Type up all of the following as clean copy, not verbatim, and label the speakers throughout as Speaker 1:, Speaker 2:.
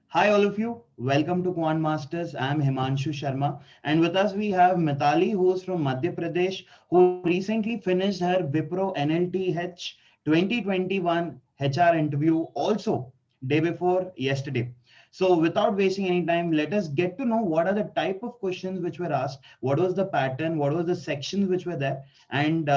Speaker 1: Hi, all of you. Welcome to Quant Masters. I'm Himanshu Sharma, and with us we have Mitali, who's from Madhya Pradesh, who recently finished her Wipro NLTH 2021 HR interview also day before yesterday. So, without wasting any time, let us get to know what are the type of questions which were asked, what was the pattern, what was the sections which were there, and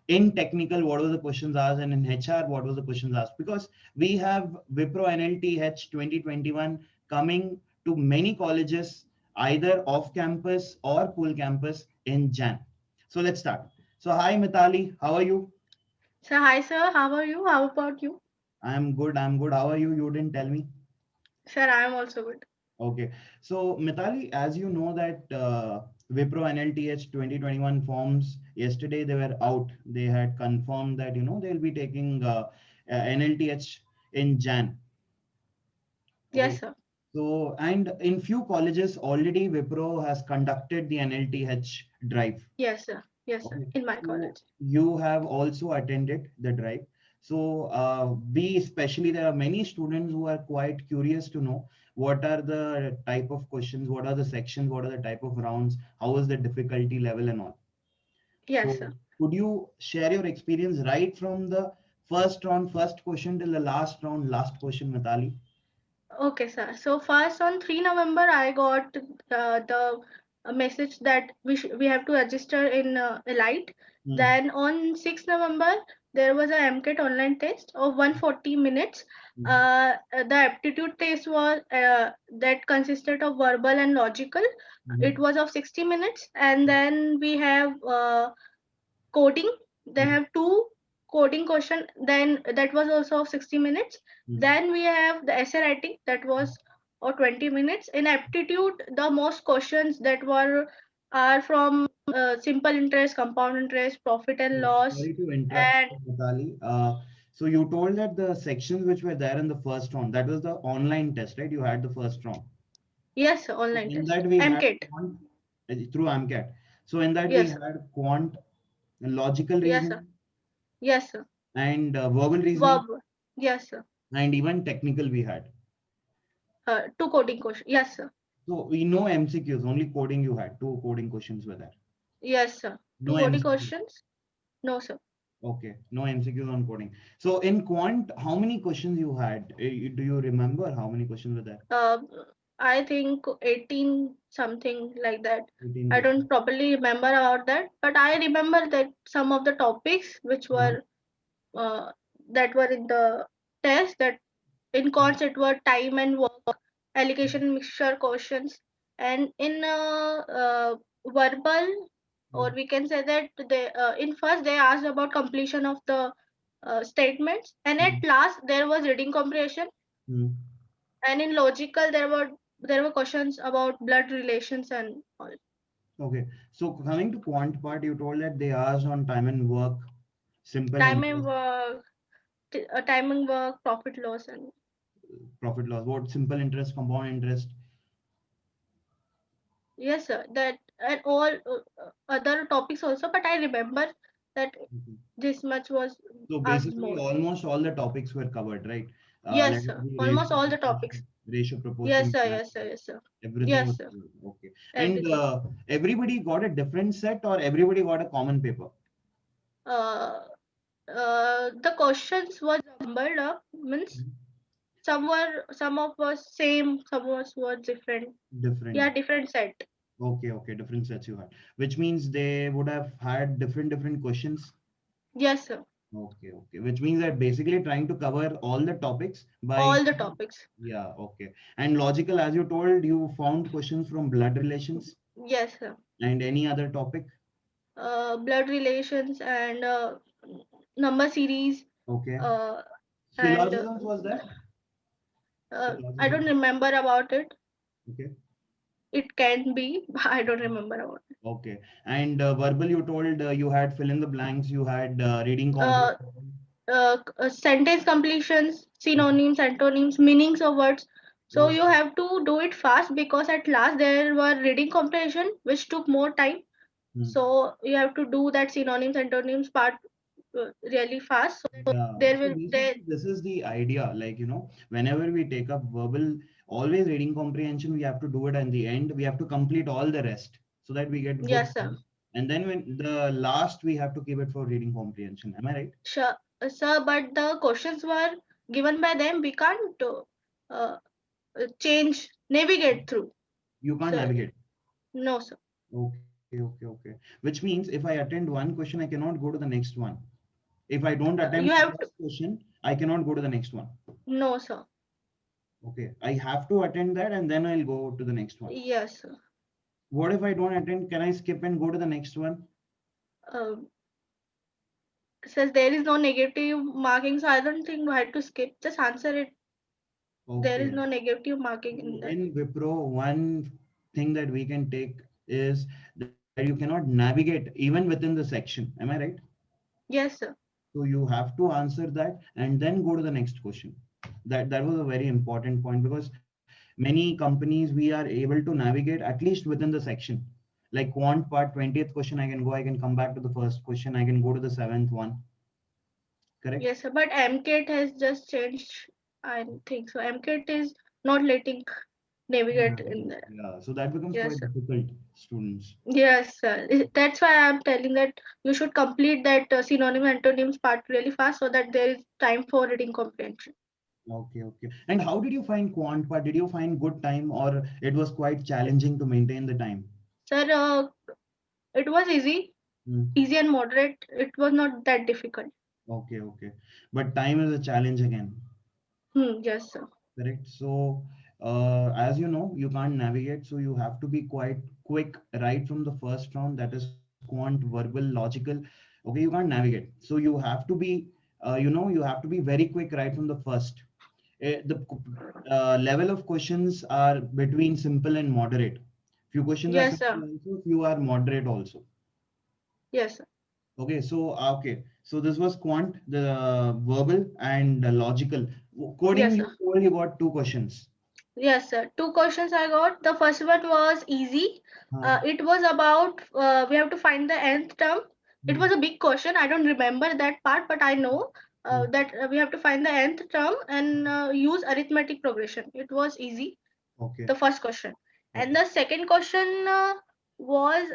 Speaker 1: in technical, what were the questions asked, and in HR, what was the questions asked. Because we have Wipro NLTH 2021 coming to many colleges either off campus or full campus in Jan. So let's start. So hi Mitali, how are you?
Speaker 2: So hi sir, how are you? How about you?
Speaker 1: I'm good. I'm good. How are you? You didn't tell me.
Speaker 2: Sir, I am also good.
Speaker 1: Okay. So Mitali, as you know that Wipro NLTH 2021 forms yesterday they were out. They had confirmed that they'll be taking NLTH in Jan. Okay.
Speaker 2: Yes sir.
Speaker 1: So, and in few colleges already Wipro has conducted the NLTH drive.
Speaker 2: Yes sir. Yes sir.
Speaker 1: Okay.
Speaker 2: In my
Speaker 1: So
Speaker 2: college.
Speaker 1: you have also attended the drive. So we especially there are many students who are quite curious to know what are the type of questions, what are the sections, what are the type of rounds, how is the difficulty level and all.
Speaker 2: Yes
Speaker 1: So
Speaker 2: sir.
Speaker 1: could you share your experience right from the first round, first question till the last round, last question, Mitali?
Speaker 2: Okay sir. So first on 3 November I got the message that we have to register in Elite.
Speaker 1: Hmm.
Speaker 2: Then on 6 November there was a MCAT online test of 140 minutes.
Speaker 1: Hmm.
Speaker 2: The aptitude test was that consisted of verbal and logical. It
Speaker 1: Hmm.
Speaker 2: was of 60 minutes, and then we have coding. They
Speaker 1: Hmm.
Speaker 2: have two coding question, then that was also of 60 minutes.
Speaker 1: Hmm.
Speaker 2: Then we have the essay writing, that was or 20 minutes. In aptitude, the most questions that were are from simple interest, compound interest, profit and
Speaker 1: So,
Speaker 2: loss,
Speaker 1: sorry to interrupt,
Speaker 2: and
Speaker 1: Natali. So you told that the sections which were there in the first round, that was the online test, right? You had the first round.
Speaker 2: yes,
Speaker 1: So
Speaker 2: online
Speaker 1: in
Speaker 2: test,
Speaker 1: that we had
Speaker 2: MCAT.
Speaker 1: quant through AMCAT. So in that we
Speaker 2: Yes,
Speaker 1: had quant, logical
Speaker 2: yes sir.
Speaker 1: reasoning,
Speaker 2: Yes sir.
Speaker 1: and verbal reasoning,
Speaker 2: Verb. Yes sir.
Speaker 1: and even technical we had.
Speaker 2: Two coding question. Yes sir.
Speaker 1: So we know MCQs, only coding you had. Two coding questions were there.
Speaker 2: Yes sir.
Speaker 1: No
Speaker 2: Two coding
Speaker 1: MCQ.
Speaker 2: questions. No sir.
Speaker 1: Okay, no MCQs on coding. So in quant, how many questions you had? Do you remember how many questions were there?
Speaker 2: uh, I think 18 something like that.
Speaker 1: 18
Speaker 2: I don't
Speaker 1: questions.
Speaker 2: properly remember about that, but I remember that some of the topics which
Speaker 1: Uh-huh.
Speaker 2: were uh, that were in the test, that in cons it were time and work, allocation mixture questions, and in verbal, or we can say that they in first they asked about completion of the statements, and at
Speaker 1: Mm,
Speaker 2: last there was reading comprehension,
Speaker 1: mm.
Speaker 2: and in logical there were questions about blood relations and all.
Speaker 1: Okay. So coming to quant part, you told that they asked on time and work, simple
Speaker 2: Time and
Speaker 1: interest,
Speaker 2: work, timing work, profit loss, and
Speaker 1: profit loss. What simple interest, compound interest?
Speaker 2: yes sir, that and all other topics also, but I remember that
Speaker 1: Okay.
Speaker 2: this much was
Speaker 1: So
Speaker 2: asked
Speaker 1: basically,
Speaker 2: more.
Speaker 1: almost all the topics were covered, right? Let
Speaker 2: Yes
Speaker 1: it
Speaker 2: sir,
Speaker 1: be
Speaker 2: almost all the topics.
Speaker 1: ratio
Speaker 2: Yes
Speaker 1: proportion,
Speaker 2: sir, yes sir, yes sir.
Speaker 1: everything
Speaker 2: Yes
Speaker 1: was
Speaker 2: sir,
Speaker 1: covered. Okay. And
Speaker 2: everything.
Speaker 1: everybody got a different set, or everybody got a common paper?
Speaker 2: uh the questions were jumbled up, means some of was same, some was were different.
Speaker 1: Different.
Speaker 2: Yeah, different set.
Speaker 1: Okay, okay, different sets you had, which means they would have had different questions.
Speaker 2: Yes sir,
Speaker 1: Okay, okay. Which means that basically trying to cover all the topics by,
Speaker 2: all the topics.
Speaker 1: yeah, okay. And logical, as you told, you found questions from blood relations
Speaker 2: Yes sir.
Speaker 1: and any other topic.
Speaker 2: Blood relations and number series,
Speaker 1: Okay.
Speaker 2: uh, and
Speaker 1: Syllogisms was there?
Speaker 2: I don't
Speaker 1: Syllogism.
Speaker 2: remember about it.
Speaker 1: Okay.
Speaker 2: It can be, but I don't remember about it.
Speaker 1: Okay. And verbal, you told you had fill in the blanks, you had reading
Speaker 2: Uh,
Speaker 1: comprehension.
Speaker 2: Sentence completions, synonyms, antonyms, meanings of words. So
Speaker 1: Oh,
Speaker 2: you have to do it fast because at last there were reading comprehension which took more time.
Speaker 1: hmm.
Speaker 2: So you have to do that synonyms, antonyms part really fast. So
Speaker 1: Yeah.
Speaker 2: there
Speaker 1: So
Speaker 2: will
Speaker 1: basically, this is the idea. Like, whenever we take up verbal, always reading comprehension, we have to do it. And the end, we have to complete all the rest so that we get good
Speaker 2: yes, sir.
Speaker 1: score. And then when the last, we have to keep it for reading comprehension. Am I right?
Speaker 2: Sure, sir. But the questions were given by them. We can't uh, change, navigate through.
Speaker 1: You can't
Speaker 2: So
Speaker 1: navigate.
Speaker 2: no, sir.
Speaker 1: Okay. Which means if I attend one question, I cannot go to the next one. If I don't attempt
Speaker 2: You
Speaker 1: the
Speaker 2: have to.
Speaker 1: first question, I cannot go to the next one.
Speaker 2: No, sir.
Speaker 1: Okay. I have to attend that and then I'll go to the next one.
Speaker 2: Yes, sir.
Speaker 1: What if I don't attend? Can I skip and go to the next one?
Speaker 2: Um, Says there is no negative marking, so I don't think we had to skip. Just answer it. There is
Speaker 1: Okay.
Speaker 2: no negative marking in
Speaker 1: So
Speaker 2: that.
Speaker 1: in Wipro, one thing that we can take is that you cannot navigate even within the section. Am I right?
Speaker 2: Yes, sir.
Speaker 1: So you have to answer that and then go to the next question. That was a very important point because many companies we are able to navigate at least within the section. Like quant part 20th question, I can go, I can come back to the first question, I can go to the seventh one. Correct?
Speaker 2: Yes, sir. But MCAT has just changed. I think so. MCAT is not letting navigate
Speaker 1: Yeah.
Speaker 2: in there.
Speaker 1: Yeah. So that becomes
Speaker 2: Yes,
Speaker 1: quite
Speaker 2: sir.
Speaker 1: difficult, students.
Speaker 2: Yes, sir. That's why I'm telling that you should complete that synonym antonyms part really fast so that there is time for reading comprehension.
Speaker 1: Okay. And how did you find quant part? Did you find good time or it was quite challenging to maintain the time?
Speaker 2: Sir, it was easy,
Speaker 1: Hmm.
Speaker 2: easy and moderate. It was not that difficult.
Speaker 1: Okay. But time is a challenge again.
Speaker 2: Yes, sir.
Speaker 1: Correct. So, as you know, you can't navigate, so you have to be quite quick right from the first round. That is quant, verbal, logical. Okay, you can't navigate, so you have to be, you have to be very quick right from the first. The level of questions are between simple and moderate. Few questions are
Speaker 2: Yes,
Speaker 1: simple
Speaker 2: sir.
Speaker 1: also, few are moderate also.
Speaker 2: Yes, sir.
Speaker 1: Okay, so this was quant, the verbal and logical. Coding,
Speaker 2: Yes,
Speaker 1: you
Speaker 2: sir.
Speaker 1: told you got two questions.
Speaker 2: Yes, sir. Two questions I got. The first one was easy.
Speaker 1: Huh.
Speaker 2: It was about we have to find the nth term. It
Speaker 1: Hmm.
Speaker 2: was a big question. I don't remember that part, but I know
Speaker 1: Hmm.
Speaker 2: that we have to find the nth term and use arithmetic progression. It was easy,
Speaker 1: Okay.
Speaker 2: the first question. And
Speaker 1: Okay.
Speaker 2: the second question was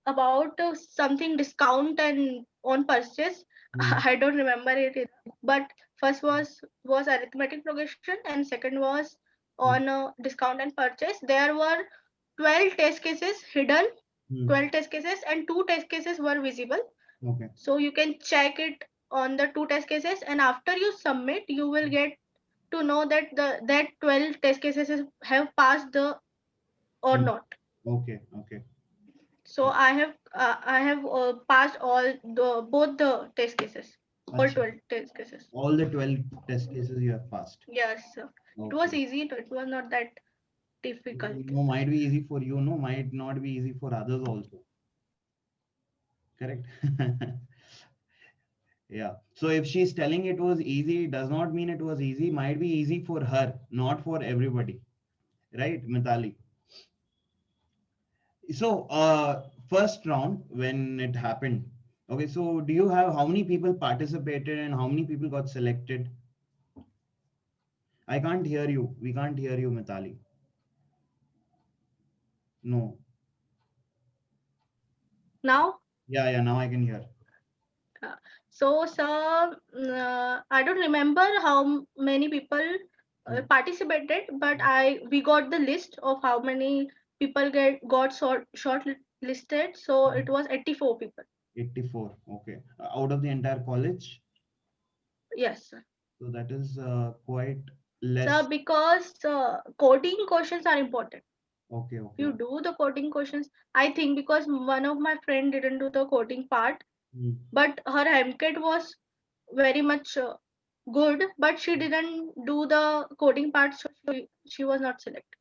Speaker 2: about something discount and on purchase.
Speaker 1: Hmm.
Speaker 2: I don't remember it, but first was arithmetic progression and second was
Speaker 1: Hmm.
Speaker 2: on discount and purchase. There were 12 test cases hidden,
Speaker 1: Hmm.
Speaker 2: 12 test cases, and two test cases were visible.
Speaker 1: Okay.
Speaker 2: So you can check it on the two test cases, and after you submit you will get to know that that 12 test cases have passed the or
Speaker 1: Hmm.
Speaker 2: not.
Speaker 1: Okay.
Speaker 2: So
Speaker 1: Okay.
Speaker 2: I have passed all the both the test cases, all
Speaker 1: Acha.
Speaker 2: 12 test cases.
Speaker 1: All the 12 test cases you have passed.
Speaker 2: Yes, sir. It was
Speaker 1: Okay.
Speaker 2: easy. It was not that difficult.
Speaker 1: No, might be easy for you, no, might not be easy for others also. Correct. Yeah. So if she's telling it was easy, does not mean it was easy. Might be easy for her, not for everybody. Right, Mitali? So, first round when it happened. Okay, so do you have how many people participated and how many people got selected? I can't hear you. We can't hear you, Mitali. No.
Speaker 2: Now,
Speaker 1: Yeah. Now I can hear.
Speaker 2: uh, so sir, I don't remember how many people
Speaker 1: Hmm.
Speaker 2: participated, but I we got the list of how many people got short listed. So
Speaker 1: Hmm.
Speaker 2: it was 84 people.
Speaker 1: 84. Okay. Out of the entire college.
Speaker 2: Yes, sir.
Speaker 1: So that is quite
Speaker 2: So
Speaker 1: less.
Speaker 2: because coding questions are important.
Speaker 1: Okay.
Speaker 2: You do the coding questions. I think because one of my friend didn't do the coding part,
Speaker 1: Hmm.
Speaker 2: but her MCAT was very much good, but she didn't do the coding part, so she was not selected.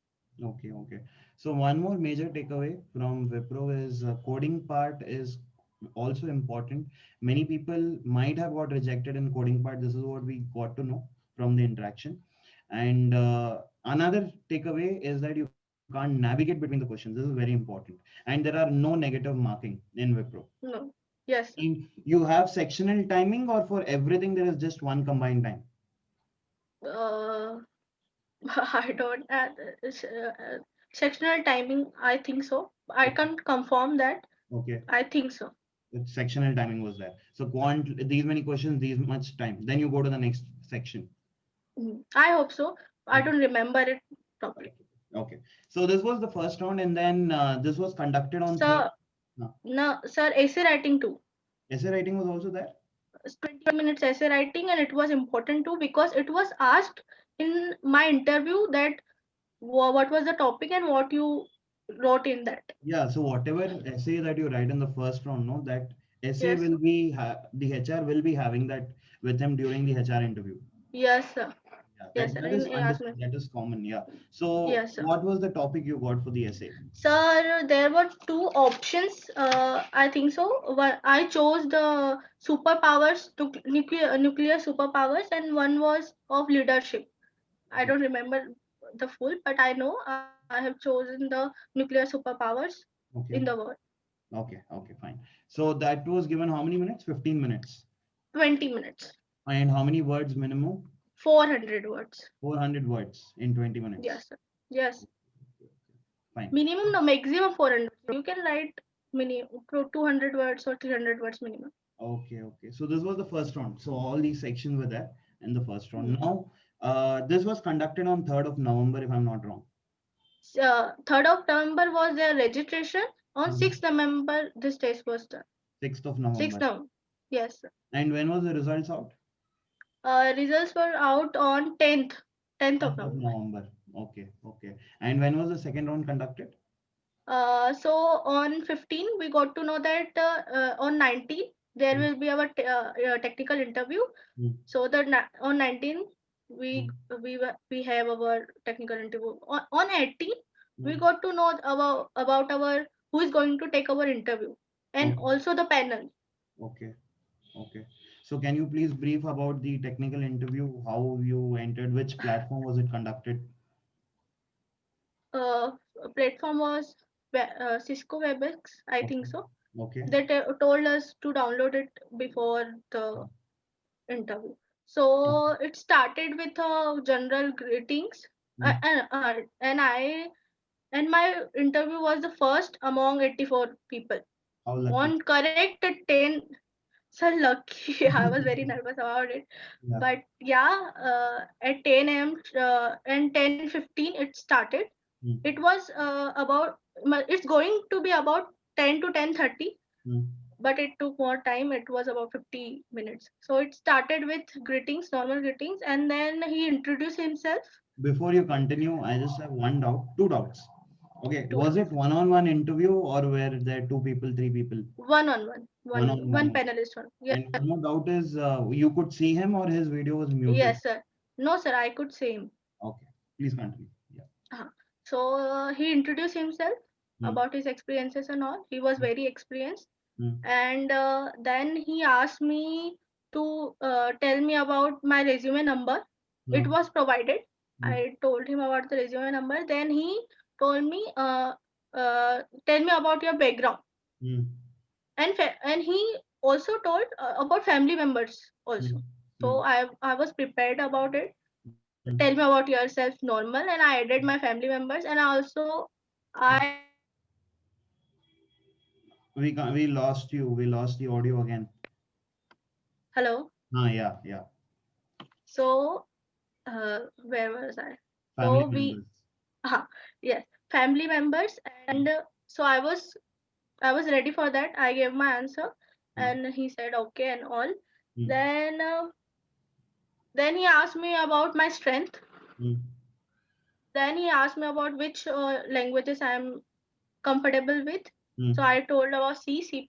Speaker 1: Okay. So one more major takeaway from Wipro is coding part is also important. Many people might have got rejected in coding part. This is what we got to know from the interaction. And another takeaway is that you can't navigate between the questions. This is very important. And there are no negative marking in Wipro.
Speaker 2: No. Yes.
Speaker 1: And you have sectional timing, or for everything there is just one combined time?
Speaker 2: Uh, I don't sectional timing. I think so. I
Speaker 1: Okay.
Speaker 2: can't confirm that.
Speaker 1: Okay.
Speaker 2: I think so.
Speaker 1: Sectional timing was there. So quant, these many questions, these much time. Then you go to the next section.
Speaker 2: I hope so. I
Speaker 1: Okay.
Speaker 2: don't remember it properly.
Speaker 1: Okay. So this was the first round, and then this was conducted on third.
Speaker 2: So
Speaker 1: No.
Speaker 2: no, sir, essay writing too.
Speaker 1: Essay writing was also there.
Speaker 2: 20 minutes essay writing, and it was important too because it was asked in my interview that what was the topic and what you wrote in that.
Speaker 1: Yeah. So whatever essay that you write in the first round, no, that essay
Speaker 2: Yes,
Speaker 1: will be the HR will be having that with him during the HR interview.
Speaker 2: yes, sir.
Speaker 1: Yeah,
Speaker 2: Yes, sir.
Speaker 1: that is
Speaker 2: Ask
Speaker 1: understood.
Speaker 2: me.
Speaker 1: That is common. Yeah. So
Speaker 2: Yes, sir.
Speaker 1: what was the topic you got for the essay?
Speaker 2: Sir, there were two options. I think so. One, I chose the superpowers, to nuclear superpowers, and one was of leadership. I don't remember the full, but I know I have chosen the nuclear superpowers in the
Speaker 1: Okay.
Speaker 2: world.
Speaker 1: Okay. Okay. Fine. So that was given how many minutes? 15 minutes.
Speaker 2: 20 minutes,
Speaker 1: And how many words minimum?
Speaker 2: 400 words.
Speaker 1: 400 words in 20 minutes.
Speaker 2: Yes, sir. Yes.
Speaker 1: Fine.
Speaker 2: Minimum, no, maximum 400. You can write 200 words or 300 words minimum.
Speaker 1: Okay, okay. So this was the first round. So all these sections were there in the first round.
Speaker 2: Hmm.
Speaker 1: Now, this was conducted on 3rd of November, if I'm not wrong.
Speaker 2: 3rd of November was their registration. On
Speaker 1: Mhm.
Speaker 2: 6th November, this test was done.
Speaker 1: 6th of
Speaker 2: 6th
Speaker 1: November.
Speaker 2: November. Yes, sir.
Speaker 1: And when was the results out?
Speaker 2: Results were out on 10th of
Speaker 1: 10th of
Speaker 2: November.
Speaker 1: November. Okay, okay. And when was the second round conducted?
Speaker 2: So on 15, we got to know that on 19, there
Speaker 1: Mm,
Speaker 2: will be our technical interview.
Speaker 1: mm,
Speaker 2: So that on 19, we
Speaker 1: mm,
Speaker 2: we have our technical interview. On 18, we
Speaker 1: mm.
Speaker 2: got to know about our who is going to take our interview and
Speaker 1: Okay,
Speaker 2: also the panel.
Speaker 1: okay, okay. So can you please brief about the technical interview, how you entered, which platform was it conducted?
Speaker 2: Uh, Platform was Cisco WebEx, I think
Speaker 1: Okay,
Speaker 2: so.
Speaker 1: okay.
Speaker 2: They told us to download it before the interview. So it started with general greetings,
Speaker 1: Mm.
Speaker 2: and my interview was the first among 84 people.
Speaker 1: How lucky.
Speaker 2: On correct 10, so lucky. I was very nervous about it,
Speaker 1: Yeah.
Speaker 2: but yeah, at 10 a.m. And 10:15 it started.
Speaker 1: Mm,
Speaker 2: It was about it's going to be about 10 to 10:30,
Speaker 1: mm.
Speaker 2: but it took more time. It was about 50 minutes. So it started with greetings, normal greetings, and then he introduced himself.
Speaker 1: Before you continue, I just have one doubt, two doubts. Okay,
Speaker 2: To
Speaker 1: was it one-on-one interview or were there two people, three people?
Speaker 2: one on one, one
Speaker 1: One-on-one.
Speaker 2: panelist one. Yeah.
Speaker 1: And one more doubt is you could see him or his video was muted.
Speaker 2: Yes, sir. No, sir, I could say him.
Speaker 1: Okay, please continue. Yeah.
Speaker 2: Uh-huh. So he introduced himself
Speaker 1: Hmm.
Speaker 2: about his experiences and all. He was very experienced,
Speaker 1: Hmm.
Speaker 2: and then he asked me to tell me about my resume number. It
Speaker 1: Hmm.
Speaker 2: was provided.
Speaker 1: Hmm.
Speaker 2: I told him about the resume number. Then he told me, tell me about your background,
Speaker 1: Hmm.
Speaker 2: and he also told about family members
Speaker 1: Hmm.
Speaker 2: also.
Speaker 1: Hmm.
Speaker 2: So I was prepared about it.
Speaker 1: Hmm.
Speaker 2: Tell me about yourself normal, and I added my family members, and also I
Speaker 1: We lost you. We lost the audio again.
Speaker 2: hello.
Speaker 1: Ah, yeah, yeah.
Speaker 2: So where was I?
Speaker 1: Family
Speaker 2: So we
Speaker 1: members.
Speaker 2: yes, family members, and so I was ready for that. I gave my answer,
Speaker 1: Hmm.
Speaker 2: and he said okay and all.
Speaker 1: Hmm.
Speaker 2: Then then he asked me about my strength.
Speaker 1: Hmm.
Speaker 2: Then he asked me about which languages I am comfortable with.
Speaker 1: Hmm.
Speaker 2: So I told about C++,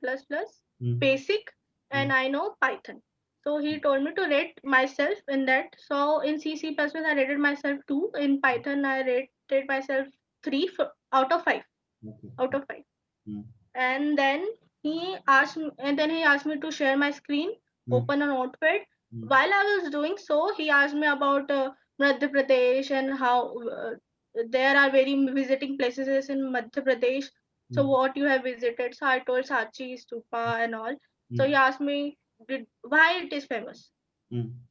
Speaker 1: Hmm.
Speaker 2: Basic,
Speaker 1: Hmm.
Speaker 2: and I know Python. So he told me to rate myself in that. So in C++, I rated myself 2. In Python, I rated myself 3 out of 5.
Speaker 1: Okay.
Speaker 2: Out of 5.
Speaker 1: Hmm.
Speaker 2: And then he asked me to share my screen,
Speaker 1: Hmm.
Speaker 2: open a notepad.
Speaker 1: Hmm.
Speaker 2: While I was doing so, he asked me about Madhya Pradesh and how there are very visiting places in Madhya Pradesh.
Speaker 1: Hmm.
Speaker 2: So what you have visited? So I told Sachi, Stupa, and all. So he asked me why it is famous.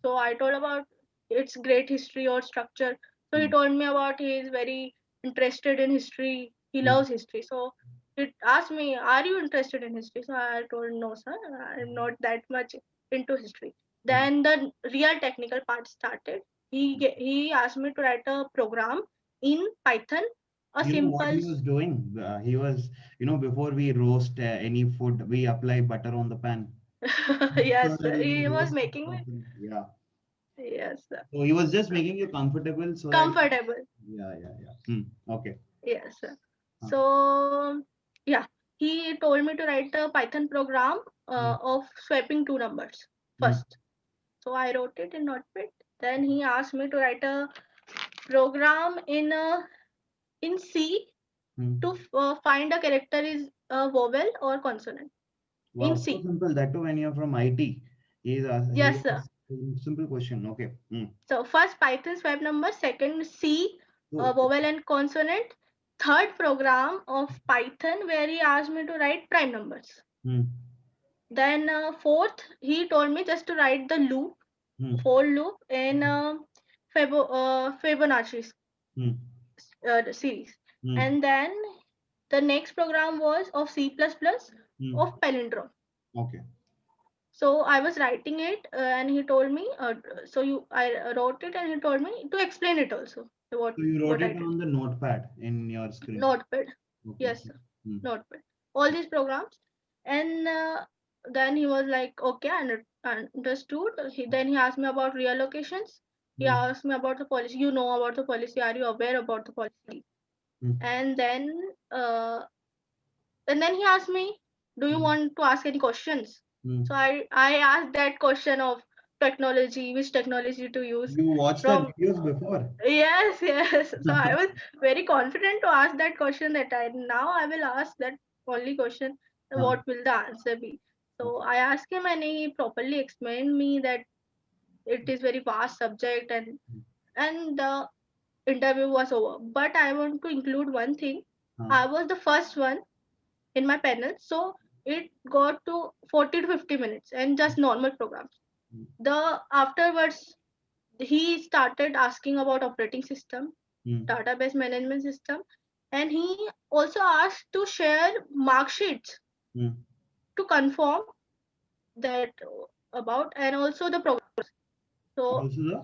Speaker 2: So I told about its great history or structure. So he told me about he is very interested in history. He loves history. So he asked me, "Are you interested in history?" So I told, "No, sir, I'm not that much into history." Then the real technical part started. He asked me to write a program in Python, a
Speaker 1: You know what
Speaker 2: simple.
Speaker 1: he was doing? He was, before we roast any food, we apply butter on the pan so
Speaker 2: Yes,
Speaker 1: that
Speaker 2: sir.
Speaker 1: he can
Speaker 2: He was
Speaker 1: roast it
Speaker 2: making me.
Speaker 1: properly. Yeah.
Speaker 2: Yes, sir.
Speaker 1: So he was just making you comfortable so that,
Speaker 2: Comfortable.
Speaker 1: yeah, yeah, yeah. Okay.
Speaker 2: Yes, sir.
Speaker 1: Huh.
Speaker 2: So yeah, he told me to write a Python program of swapping two numbers
Speaker 1: Hmm.
Speaker 2: first. So I wrote it in Notepad. Then he asked me to write a program in C
Speaker 1: Hmm.
Speaker 2: to find a character is a vowel or consonant in
Speaker 1: Wow, so
Speaker 2: C.
Speaker 1: simple. That too when you're from IT. He
Speaker 2: Yes,
Speaker 1: was
Speaker 2: sir.
Speaker 1: simple question. Okay.
Speaker 2: So first Python swap number, second C
Speaker 1: So,
Speaker 2: vowel and consonant, third program of Python where he asked me to write prime numbers.
Speaker 1: hmm.
Speaker 2: Then fourth, he told me just to write the loop,
Speaker 1: Hmm.
Speaker 2: for loop in Fibonacci
Speaker 1: Hmm.
Speaker 2: series.
Speaker 1: Hmm.
Speaker 2: And then the next program was of C++
Speaker 1: Hmm.
Speaker 2: of palindrome.
Speaker 1: Okay.
Speaker 2: So I was writing it, and he told me. I wrote it, and he told me to explain it also.
Speaker 1: So you wrote
Speaker 2: What I
Speaker 1: it
Speaker 2: did.
Speaker 1: on the notepad in your screen.
Speaker 2: Notepad.
Speaker 1: Okay.
Speaker 2: Yes, sir.
Speaker 1: Hmm.
Speaker 2: Notepad. All these programs, and then he was like, "Okay, I understood." Then he asked me about reallocations. He
Speaker 1: Hmm.
Speaker 2: asked me about the policy. You know about the policy? Are you aware about the policy?
Speaker 1: Hmm.
Speaker 2: And uh, then he asked me, "Do you
Speaker 1: Hmm.
Speaker 2: want to ask any questions?"
Speaker 1: Hmm.
Speaker 2: So I asked that question of technology, which technology to use
Speaker 1: You watched the
Speaker 2: from.
Speaker 1: videos before.
Speaker 2: Yes, yes. So I was very confident to ask that question that I will ask that only question.
Speaker 1: Huh.
Speaker 2: What will the answer be? So
Speaker 1: Okay.
Speaker 2: I asked him and he properly explained me that it is very vast subject, and the interview was over. But I want to include one thing.
Speaker 1: Huh.
Speaker 2: I was the first one in my panel, so it got to 40 to 50 minutes and just normal programs.
Speaker 1: Hmm.
Speaker 2: The afterwards he started asking about operating system,
Speaker 1: Hmm.
Speaker 2: database management system, and he also asked to share mark sheets
Speaker 1: Hmm.
Speaker 2: to confirm that about, and also the programs. So
Speaker 1: Also the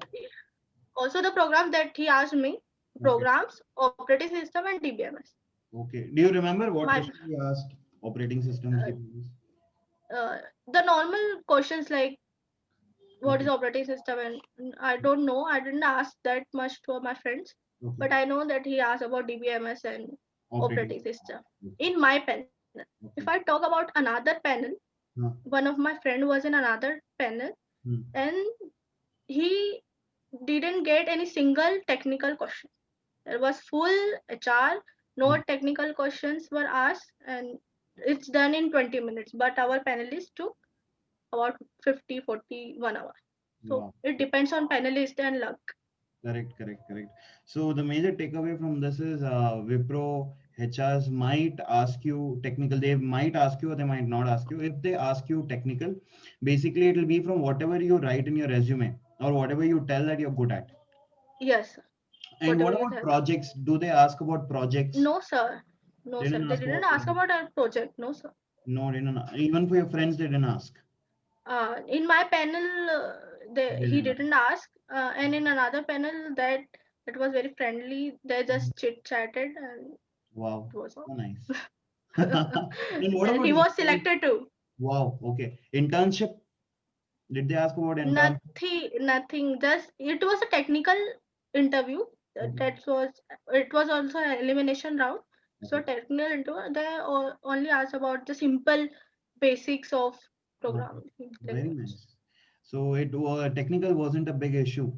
Speaker 2: also the programs that he asked me,
Speaker 1: okay.
Speaker 2: programs, operating system, and DBMS.
Speaker 1: Okay. Do you remember what
Speaker 2: My
Speaker 1: question you asked? Operating systems.
Speaker 2: uh, the normal questions like what is
Speaker 1: Okay.
Speaker 2: operating system, and I don't know. I didn't ask that much to my friends,
Speaker 1: Okay.
Speaker 2: but I know that he asked about DBMS and
Speaker 1: Operating.
Speaker 2: operating system
Speaker 1: Okay.
Speaker 2: in my panel. If I
Speaker 1: Okay.
Speaker 2: talk about another panel,
Speaker 1: Huh.
Speaker 2: one of my friend was in another panel,
Speaker 1: Hmm.
Speaker 2: and he didn't get any single technical question. There was full HR,
Speaker 1: Hmm.
Speaker 2: no technical questions were asked, and it's done in 20 minutes. But our panelists took about 50, 41 hours. So
Speaker 1: Wow.
Speaker 2: it depends on panelist and luck.
Speaker 1: Correct, correct, correct. So the major takeaway from this is Wipro HRs might ask you technical. They might ask you or they might not ask you. If they ask you technical, basically it will be from whatever you write in your resume or whatever you tell that you're good at.
Speaker 2: Yes,
Speaker 1: And
Speaker 2: whatever
Speaker 1: what
Speaker 2: you
Speaker 1: about
Speaker 2: tell.
Speaker 1: projects? Do they ask about projects?
Speaker 2: No, sir. No,
Speaker 1: They
Speaker 2: sir.
Speaker 1: didn't
Speaker 2: They
Speaker 1: ask
Speaker 2: didn't
Speaker 1: about
Speaker 2: ask
Speaker 1: projects.
Speaker 2: about our project. No, sir.
Speaker 1: No, they didn't. Even for your friends, they didn't ask.
Speaker 2: In my panel,
Speaker 1: They
Speaker 2: he
Speaker 1: didn't ask.
Speaker 2: didn't ask, and in another panel that it was very friendly. They just chit chatted, and
Speaker 1: Wow,
Speaker 2: it was all.
Speaker 1: so nice. And what
Speaker 2: And
Speaker 1: about
Speaker 2: he was
Speaker 1: intern?
Speaker 2: selected too.
Speaker 1: Wow, okay. Internship? Did they ask about internship?
Speaker 2: Nothing, nothing. Just it was a technical interview.
Speaker 1: Okay.
Speaker 2: That was it was also an elimination round. So
Speaker 1: Okay.
Speaker 2: technical interview. They only asked about the simple basics of
Speaker 1: Okay.
Speaker 2: programming
Speaker 1: Very
Speaker 2: language.
Speaker 1: nice. So it was technical wasn't a big issue.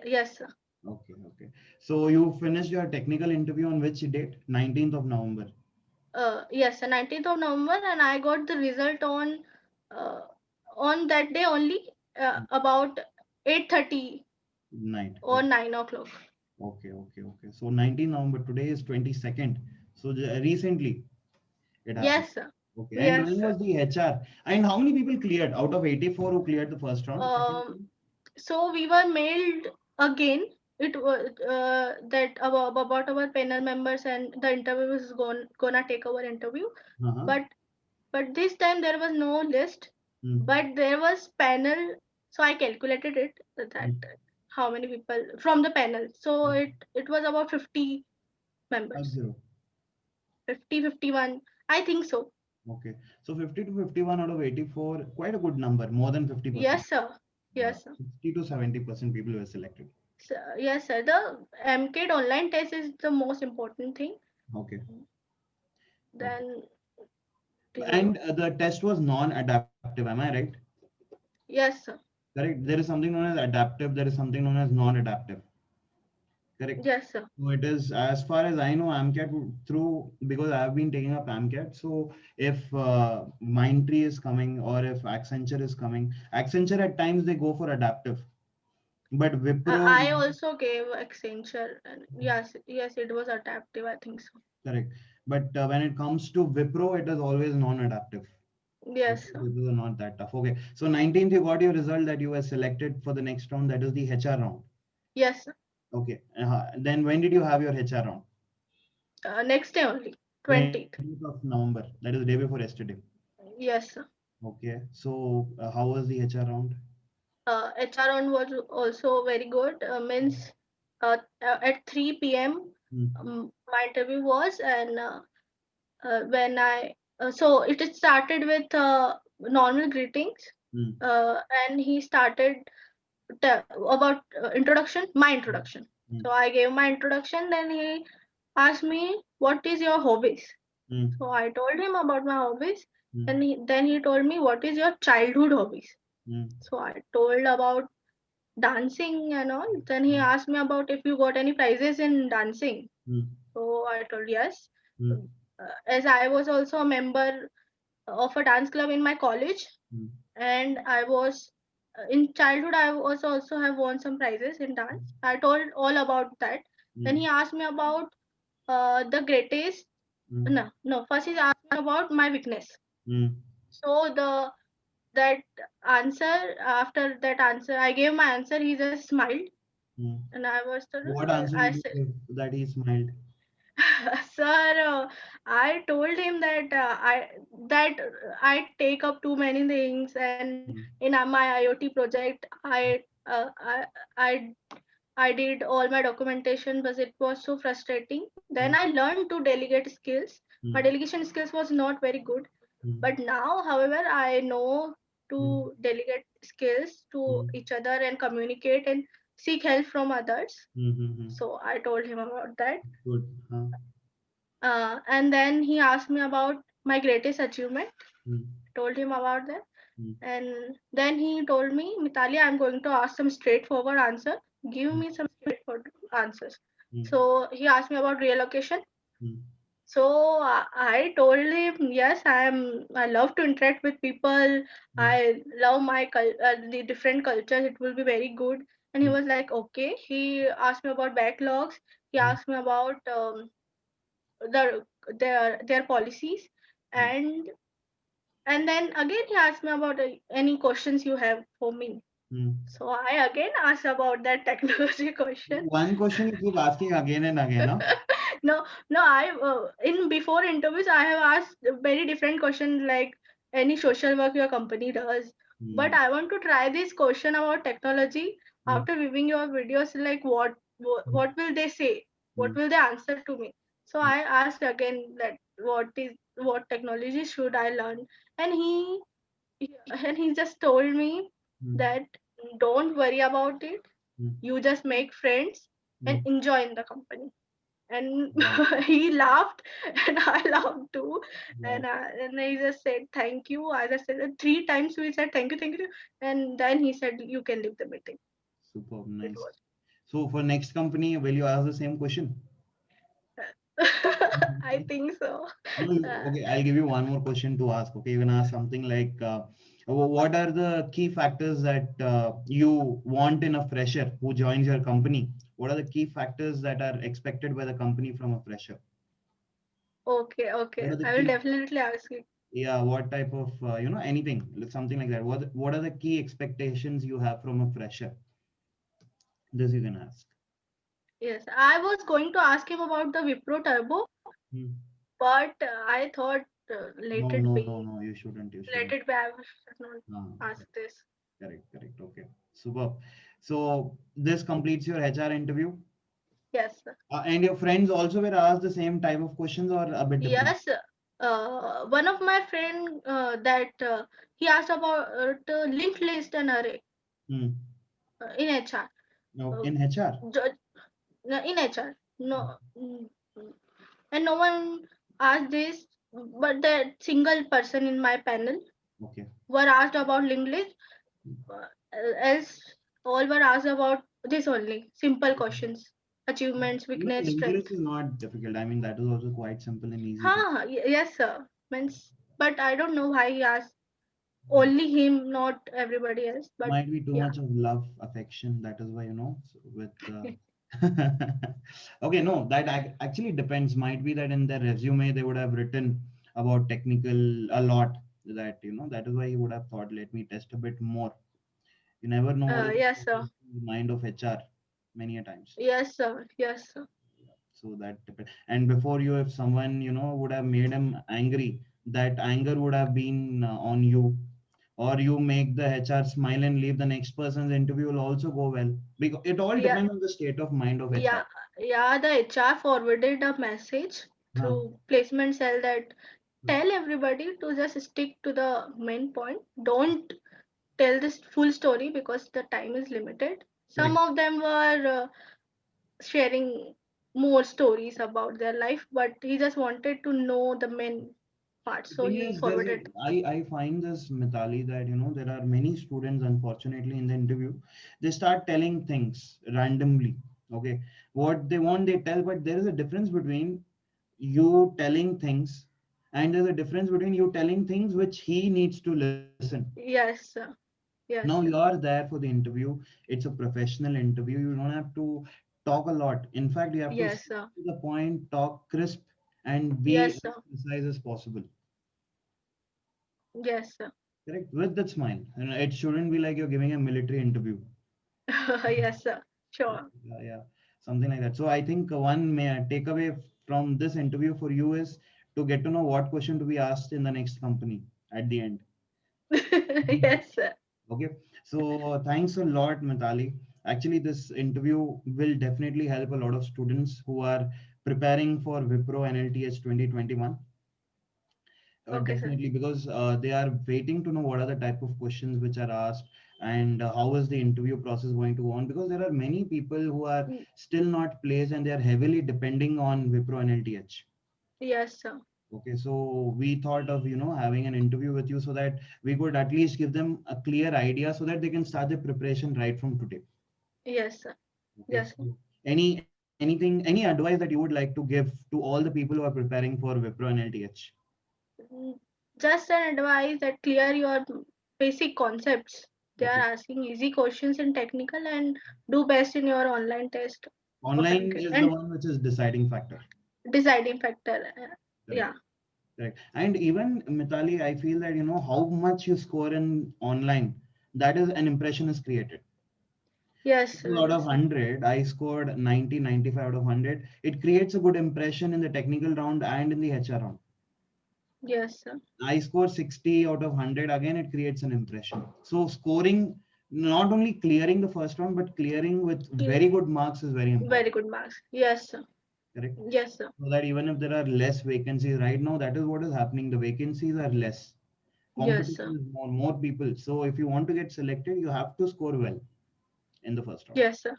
Speaker 2: Yes, sir.
Speaker 1: Okay, okay. So you finished your technical interview on which date? 19th of November
Speaker 2: Yes, the 19th of November, and I got the result uh, on that day only about 8:30
Speaker 1: night.
Speaker 2: or 9 o'clock.
Speaker 1: Okay, okay, okay. So 19th November, today is 22nd. So recently it happened.
Speaker 2: Yes, sir.
Speaker 1: Okay. And
Speaker 2: Yes,
Speaker 1: when
Speaker 2: sir.
Speaker 1: was the HR? And how many people cleared out of 84 who cleared the first round?
Speaker 2: So we were mailed again. It was that about our panel members, and the interview is gonna take our interview.
Speaker 1: Uh-huh.
Speaker 2: But this time there was no list,
Speaker 1: Hmm.
Speaker 2: but there was panel. So I calculated it that how many people from the panel. So it was about 50 members.
Speaker 1: Zero.
Speaker 2: 50, 51. I think so.
Speaker 1: Okay. So 50 to 51 out of 84, quite a good number, more than 50%.
Speaker 2: Yes, sir. Yes, sir.
Speaker 1: 60 to 70% people were selected.
Speaker 2: Yes, sir. The MCAT online test is the most important thing.
Speaker 1: Okay. Okay.
Speaker 2: Then the
Speaker 1: And the test was non-adaptive, am I right?
Speaker 2: yes, sir.
Speaker 1: Correct. There is something known as adaptive, there is something known as non-adaptive. Correct.
Speaker 2: Yes, sir.
Speaker 1: So it is, as far as I know, AMCAT through, because I have been taking up AMCAT. So if Mindtree is coming or if Accenture is coming, Accenture at times they go for adaptive, but Wipro,
Speaker 2: I also gave Accenture, and yes, yes, it was adaptive. I think so.
Speaker 1: correct. But when it comes to Wipro, it is always non-adaptive.
Speaker 2: Yes, sir.
Speaker 1: These are not that tough. Okay. So 19th, you got your result that you were selected for the next round. That is the HR round.
Speaker 2: Yes, sir.
Speaker 1: Okay. Then when did you have your HR round?
Speaker 2: Next day only, 20th.
Speaker 1: 20th of November. That is the day before yesterday.
Speaker 2: Yes, sir.
Speaker 1: Okay. So how was the HR round?
Speaker 2: HR round was also very good. Means at 3 p.m.
Speaker 1: Hmm.
Speaker 2: My interview was, and when I so it started with normal greetings,
Speaker 1: Hmm.
Speaker 2: and he started about introduction, my introduction.
Speaker 1: Hmm.
Speaker 2: So I gave my introduction. Then he asked me, "What is your hobbies?"
Speaker 1: Hmm.
Speaker 2: So I told him about my hobbies,
Speaker 1: Hmm.
Speaker 2: and then he told me, "What is your childhood hobbies?"
Speaker 1: Hmm.
Speaker 2: So I told about dancing and all. Then he asked me about if you got any prizes in dancing.
Speaker 1: Hmm.
Speaker 2: So I told yes.
Speaker 1: Hmm.
Speaker 2: As I was also a member of a dance club in my college,
Speaker 1: Hmm.
Speaker 2: and I was in childhood I was also have won some prizes in dance. I told all about that. Then
Speaker 1: Hmm.
Speaker 2: he asked me about the greatest.
Speaker 1: Hmm.
Speaker 2: No. First he asked me about my weakness.
Speaker 1: Hmm.
Speaker 2: So that answer after that answer I gave my answer. He just smiled,
Speaker 1: Hmm.
Speaker 2: and I was
Speaker 1: What answer
Speaker 2: I
Speaker 1: did you
Speaker 2: said,
Speaker 1: give that he smiled?
Speaker 2: sir, I told him that I take up too many things, and
Speaker 1: Hmm.
Speaker 2: in my IoT project, I I did all my documentation, but it was so frustrating. Then I learned to delegate skills. My
Speaker 1: Hmm.
Speaker 2: delegation skills was not very good,
Speaker 1: Hmm.
Speaker 2: but now, however, I know
Speaker 1: Hmm.
Speaker 2: to delegate skills to
Speaker 1: Hmm.
Speaker 2: each other and communicate and seek help from others.
Speaker 1: Hmm. Hmm.
Speaker 2: So I told him about that.
Speaker 1: Good. Huh?
Speaker 2: And then he asked me about my greatest achievement.
Speaker 1: Hmm.
Speaker 2: Told him about that.
Speaker 1: Hmm.
Speaker 2: And then he told me, Mitali, I'm going to ask some straightforward answer. Give me some straightforward answers.
Speaker 1: Hmm.
Speaker 2: So he asked me about relocation.
Speaker 1: Hmm.
Speaker 2: So I told him, yes, I love to interact with people. I love the different cultures. It will be very good. And he
Speaker 1: Hmm.
Speaker 2: was like, okay. He asked me about backlogs. He
Speaker 1: Hmm.
Speaker 2: asked me about their policies,
Speaker 1: Hmm.
Speaker 2: and then again he asked me about any questions you have for me.
Speaker 1: Hmm.
Speaker 2: So I again asked about that technology question.
Speaker 1: One question you keep asking again and again, huh?
Speaker 2: No, I in before interviews I have asked very different questions like any social work your company does, but
Speaker 1: Hmm.
Speaker 2: I want to try this question about technology.
Speaker 1: Hmm.
Speaker 2: After viewing your videos, like what will they say,
Speaker 1: Hmm.
Speaker 2: what will they answer to me? So I asked again that what technology should I learn, and he just told me
Speaker 1: Hmm.
Speaker 2: that don't worry about it,
Speaker 1: Hmm.
Speaker 2: you just make friends
Speaker 1: Hmm.
Speaker 2: and enjoy in the company. And
Speaker 1: Wow.
Speaker 2: he laughed, and I laughed too.
Speaker 1: Wow.
Speaker 2: And he just said thank you. I just said 3 times we said thank you, and then he said you can leave the meeting.
Speaker 1: Superb.
Speaker 2: It
Speaker 1: Nice.
Speaker 2: was
Speaker 1: So for next company, will you ask the same question?
Speaker 2: I think so.
Speaker 1: No, okay, I'll give you one more question to ask. Okay, you can ask something like, what are the key factors that you want in a fresher who joins your company? What are the key factors that are expected by the company from a fresher?
Speaker 2: Okay,
Speaker 1: What are the
Speaker 2: I will
Speaker 1: key?
Speaker 2: definitely ask you.
Speaker 1: Yeah, what type of, anything, something like that. What are the key expectations you have from a fresher? This you can ask.
Speaker 2: Yes, I was going to ask him about the Wipro Turbo,
Speaker 1: Hmm.
Speaker 2: but I thought
Speaker 1: No,
Speaker 2: let it
Speaker 1: no, no,
Speaker 2: be.
Speaker 1: no, you shouldn't, you
Speaker 2: Let
Speaker 1: shouldn't.
Speaker 2: it be. I should not
Speaker 1: Ah,
Speaker 2: ask this.
Speaker 1: correct, correct. Okay, superb. So this completes your HR interview.
Speaker 2: Yes.
Speaker 1: And your friends also were asked the same type of questions or a bit different?
Speaker 2: Yes. One of my friend that he asked about linked list and array
Speaker 1: Hmm.
Speaker 2: in HR.
Speaker 1: No,
Speaker 2: Uh,
Speaker 1: in HR.
Speaker 2: ju- no, in HR. No, and no one asked this, but that single person in my panel
Speaker 1: Okay.
Speaker 2: were asked about linked list. Uh, else, all were asked about this only. Simple questions, achievements,
Speaker 1: No,
Speaker 2: weakness,
Speaker 1: English
Speaker 2: strength.
Speaker 1: is not difficult. I mean, that is also quite simple and easy to.
Speaker 2: Yes, sir. Means, but I don't know why he asked only him, not everybody else. But
Speaker 1: Might be too
Speaker 2: yeah,
Speaker 1: much of love, affection. That is why, so with. Okay, no, that actually depends. Might be that in their resume they would have written about technical a lot. That that is why he would have thought, let me test a bit more. You never know what is
Speaker 2: yes,
Speaker 1: the
Speaker 2: sir.
Speaker 1: mind of HR many a times.
Speaker 2: Yes, sir. Yes, sir.
Speaker 1: So that depends. And before you, if someone would have made him angry, that anger would have been on you, or you make the HR smile and leave, the next person's interview will also go well, because it all
Speaker 2: Yeah,
Speaker 1: depends on the state of mind of HR.
Speaker 2: yeah, yeah. The HR forwarded a message
Speaker 1: Huh.
Speaker 2: through placement cell that tell everybody to just stick to the main point. Don't tell this full story because the time is limited. Some
Speaker 1: Correct.
Speaker 2: of them were sharing more stories about their life, but he just wanted to know the main part,
Speaker 1: The
Speaker 2: so
Speaker 1: thing
Speaker 2: he
Speaker 1: is, there's
Speaker 2: forwarded.
Speaker 1: I find this, Mitali, that there are many students, unfortunately, in the interview, they start telling things randomly. Okay, what they want, they tell, but there is a difference between you telling things, and there's a difference between you telling things which he needs to listen.
Speaker 2: Yes, sir.
Speaker 1: Now
Speaker 2: Yes,
Speaker 1: you
Speaker 2: sir.
Speaker 1: are there for the interview. It's a professional interview. You don't have to talk a lot. In fact, you have to
Speaker 2: Yes,
Speaker 1: stick
Speaker 2: sir.
Speaker 1: to the point, talk crisp, and be
Speaker 2: Yes,
Speaker 1: as
Speaker 2: sir.
Speaker 1: precise as possible.
Speaker 2: Yes, sir.
Speaker 1: Correct? With that smile. And it shouldn't be like you're giving a military interview.
Speaker 2: Yes, sir. Sure.
Speaker 1: Yeah, yeah, something like that. So I think one takeaway from this interview for you is to get to know what question to be asked in the next company at the end.
Speaker 2: Yes, sir.
Speaker 1: Okay, so thanks a lot, Mitali. Actually, this interview will definitely help a lot of students who are preparing for Wipro NLTH 2021.
Speaker 2: Okay, sir.
Speaker 1: Definitely, because they are waiting to know what are the type of questions which are asked, and how is the interview process going to go on, because there are many people who are
Speaker 2: Mm,
Speaker 1: still not placed and they are heavily depending on Wipro NLTH.
Speaker 2: yes, sir.
Speaker 1: Okay, so we thought of having an interview with you so that we could at least give them a clear idea so that they can start the preparation right from today.
Speaker 2: Yes, sir.
Speaker 1: Okay,
Speaker 2: Yes, sir.
Speaker 1: so any advice that you would like to give to all the people who are preparing for Wipro and LTH?
Speaker 2: Mm, just an advice that clear your basic concepts. They are
Speaker 1: Okay,
Speaker 2: asking easy questions in technical and do best in your online test of
Speaker 1: online
Speaker 2: MCAT
Speaker 1: is the
Speaker 2: and
Speaker 1: one which is deciding factor.
Speaker 2: deciding factor.
Speaker 1: Correct,
Speaker 2: Yeah.
Speaker 1: correct. And even Mitali, I feel that how much you score in online, that is an impression is created.
Speaker 2: Yes, sir.
Speaker 1: Suppose out of
Speaker 2: Yes, sir.
Speaker 1: 100, I scored 90, 95 out of 100. It creates a good impression in the technical round and in the HR round.
Speaker 2: Yes, sir.
Speaker 1: I score 60 out of 100. Again, it creates an impression. So scoring, not only clearing the first round, but clearing with
Speaker 2: Clear.
Speaker 1: very good marks is very
Speaker 2: Very
Speaker 1: important.
Speaker 2: good marks. Yes, sir.
Speaker 1: Correct.
Speaker 2: Yes, sir.
Speaker 1: So that even if there are less vacancies right now, that is what is happening. The vacancies are less.
Speaker 2: Yes,
Speaker 1: Competition
Speaker 2: sir.
Speaker 1: is more people. So if you want to get selected, you have to score well in the first round.
Speaker 2: Yes, sir.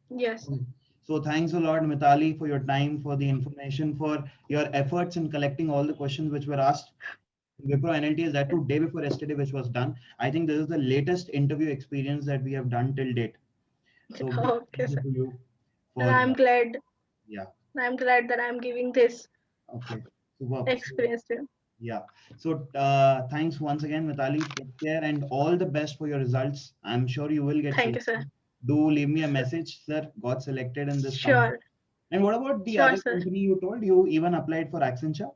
Speaker 2: Yes.
Speaker 1: Okay. So thanks a lot, Mitali, for your time, for the information, for your efforts in collecting all the questions which were asked in Wipro NLTS, that too day before yesterday, which was done. I think this is the latest interview experience that we have done till date. So big
Speaker 2: Okay,
Speaker 1: thank you
Speaker 2: sir.
Speaker 1: to you
Speaker 2: And
Speaker 1: for
Speaker 2: I'm glad.
Speaker 1: yeah.
Speaker 2: I'm glad that I'm giving this
Speaker 1: Okay. Superb. So
Speaker 2: experience to you.
Speaker 1: yeah. So thanks once again, Mitali. Take care and all the best for your results. I'm sure you will get
Speaker 2: Thank you, sir.
Speaker 1: selected. Do leave me a message, sir. Got selected in this company.
Speaker 2: Sure.
Speaker 1: And what about the
Speaker 2: Sure,
Speaker 1: other
Speaker 2: sir.
Speaker 1: company you told? You even applied for Accenture?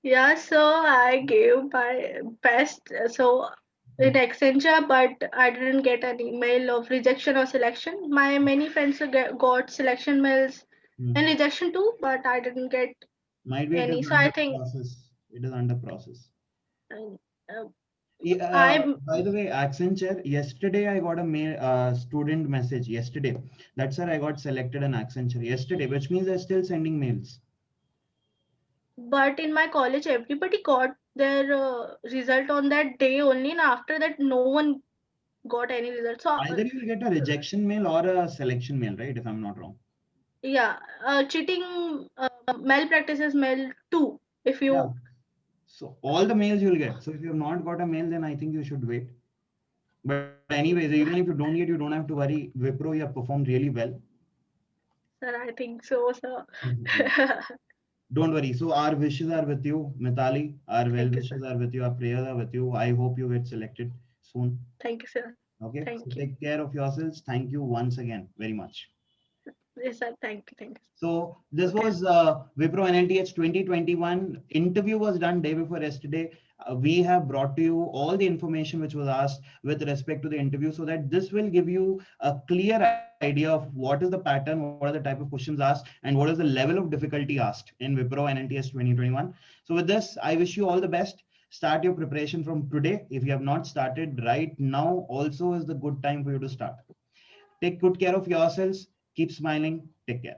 Speaker 2: Yeah, so I gave my best. So in Accenture, but I didn't get an email of rejection or selection. My many friends got selection mails
Speaker 1: Hmm.
Speaker 2: and rejection too, but I didn't get
Speaker 1: Might be it is
Speaker 2: any. So
Speaker 1: under
Speaker 2: I think
Speaker 1: process. It is under process.
Speaker 2: uh, uh,
Speaker 1: Yeah,
Speaker 2: I'm
Speaker 1: by the way, Accenture, yesterday I got a mail, student message yesterday. That's why I got selected in Accenture yesterday, which means they're still sending mails.
Speaker 2: but in my college, everybody got their result on that day only, and after that, no one got any result. So
Speaker 1: Either you'll get a rejection mail or a selection mail, right? If I'm not wrong.
Speaker 2: yeah, cheating malpractices mail too. If
Speaker 1: Yeah.
Speaker 2: you
Speaker 1: So all the mails you'll get. So if you have not got a mail, then I think you should wait. But anyways, even if you don't get, you don't have to worry. Wipro, you have performed really well.
Speaker 2: sir, I think so, sir.
Speaker 1: Don't worry. So our wishes are with you, Mitali. Our well
Speaker 2: Thank you, sir.
Speaker 1: wishes are with you. Our prayers are with you. I hope you get selected soon.
Speaker 2: Thank you, sir.
Speaker 1: Okay. So
Speaker 2: Thank you.
Speaker 1: take care of yourselves. Thank you once again very much.
Speaker 2: Yes, sir. Thank you. Thank you.
Speaker 1: So this
Speaker 2: Okay.
Speaker 1: was Wipro NLTH 2021. Interview was done day before yesterday. We have brought to you all the information which was asked with respect to the interview, so that this will give you a clear idea of what is the pattern, what are the type of questions asked, and what is the level of difficulty asked in Wipro NLTS 2021. So with this, I wish you all the best. Start your preparation from today. If you have not started right now, also is the good time for you to start. Take good care of yourselves. Keep smiling. Take care.